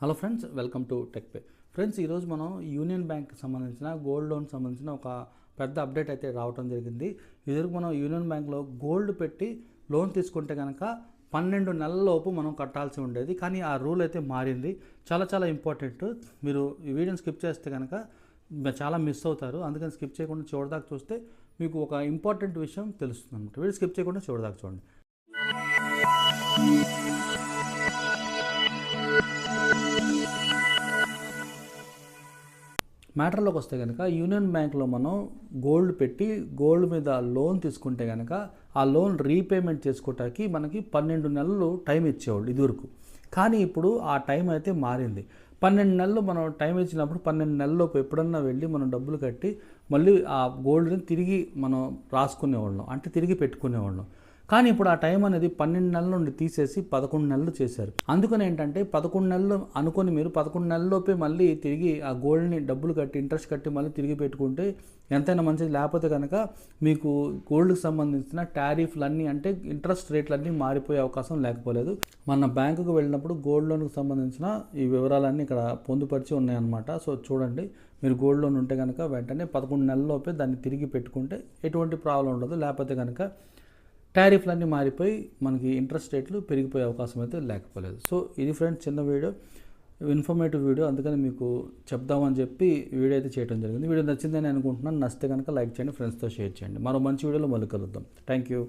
Hello friends, welcome to tech pay. Friends, ఈరోజు మనం union బ్యాంక్కి సంబంధించిన గోల్డ్ లోన్ సంబంధించిన ఒక పెద్ద అప్డేట్ అయితే రావడం జరిగింది. ఇదివరకు మనం యూనియన్ బ్యాంక్లో గోల్డ్ పెట్టి లోన్ తీసుకుంటే కనుక 12 నెలలలోపు మనం కట్టాల్సి ఉండేది. కానీ ఆ రూల్ అయితే మారింది. చాలా ఇంపార్టెంట్. మీరు ఈ వీడియోని స్కిప్ చేస్తే కనుక చాలా మిస్ అవుతారు. అందుకని స్కిప్ చేయకుండా చూడదాకా చూస్తే మీకు ఒక ఇంపార్టెంట్ విషయం తెలుస్తుంది అనమాట. వీడియో స్కిప్ చేయకుండా చూడదాకా చూడండి. మ్యాటర్లోకి వస్తే కనుక యూనియన్ బ్యాంక్లో మనం గోల్డ్ పెట్టి గోల్డ్ మీద లోన్ తీసుకుంటే కనుక ఆ లోన్ రీపేమెంట్ చేసుకోవటానికి మనకి 12 నెలలు టైం ఇచ్చేవాళ్ళు ఇదివరకు. కానీ ఇప్పుడు ఆ టైం అయితే మారింది. 12 నెలలు మనం టైం ఇచ్చినప్పుడు 12 నెలల్లోపు ఎప్పుడన్నా వెళ్ళి మనం డబ్బులు కట్టి మళ్ళీ ఆ గోల్డ్ని తిరిగి మనం రాసుకునేవాళ్ళం, అంటే తిరిగి పెట్టుకునేవాళ్ళం. కానీ ఇప్పుడు ఆ టైం అనేది 12 నెలల నుండి తీసేసి 11 నెలలు చేశారు. అందుకని ఏంటంటే 11 నెలలు అనుకొని మీరు 11 నెలల్లోపే మళ్ళీ తిరిగి ఆ గోల్డ్ని డబ్బులు కట్టి ఇంట్రెస్ట్ కట్టి మళ్ళీ తిరిగి పెట్టుకుంటే ఎంతైనా మంచిది. లేకపోతే కనుక మీకు గోల్డ్కి సంబంధించిన టారిఫ్లన్నీ అంటే ఇంట్రెస్ట్ రేట్లన్నీ మారిపోయే అవకాశం లేకపోలేదు. మన బ్యాంకుకు వెళ్ళినప్పుడు గోల్డ్ లోన్కి సంబంధించిన ఈ వివరాలన్నీ ఇక్కడ పొందుపరిచి ఉన్నాయన్నమాట. సో చూడండి, మీరు గోల్డ్ లోన్ ఉంటే కనుక వెంటనే 11 నెలల్లోపే దాన్ని తిరిగి పెట్టుకుంటే ఎటువంటి ప్రాబ్లం ఉండదు. లేకపోతే కనుక టారిఫ్లన్నీ మారిపోయి మనకి ఇంట్రెస్ట్ రేట్లు పెరిగిపోయే అవకాశం అయితే లేకపోలేదు. సో ఇది ఫ్రెండ్స్, చిన్న వీడియో, ఇన్ఫర్మేటివ్ వీడియో. అందుకని మీకు చెప్దామని చెప్పి వీడియో అయితే చేయడం జరిగింది. వీడియో నచ్చిందని అనుకుంటున్నాను. నచ్చితే కనుక లైక్ చేయండి, ఫ్రెండ్స్తో షేర్ చేయండి. మరో మంచి వీడియోలో మళ్ళీ కలుద్దాం. Thank you.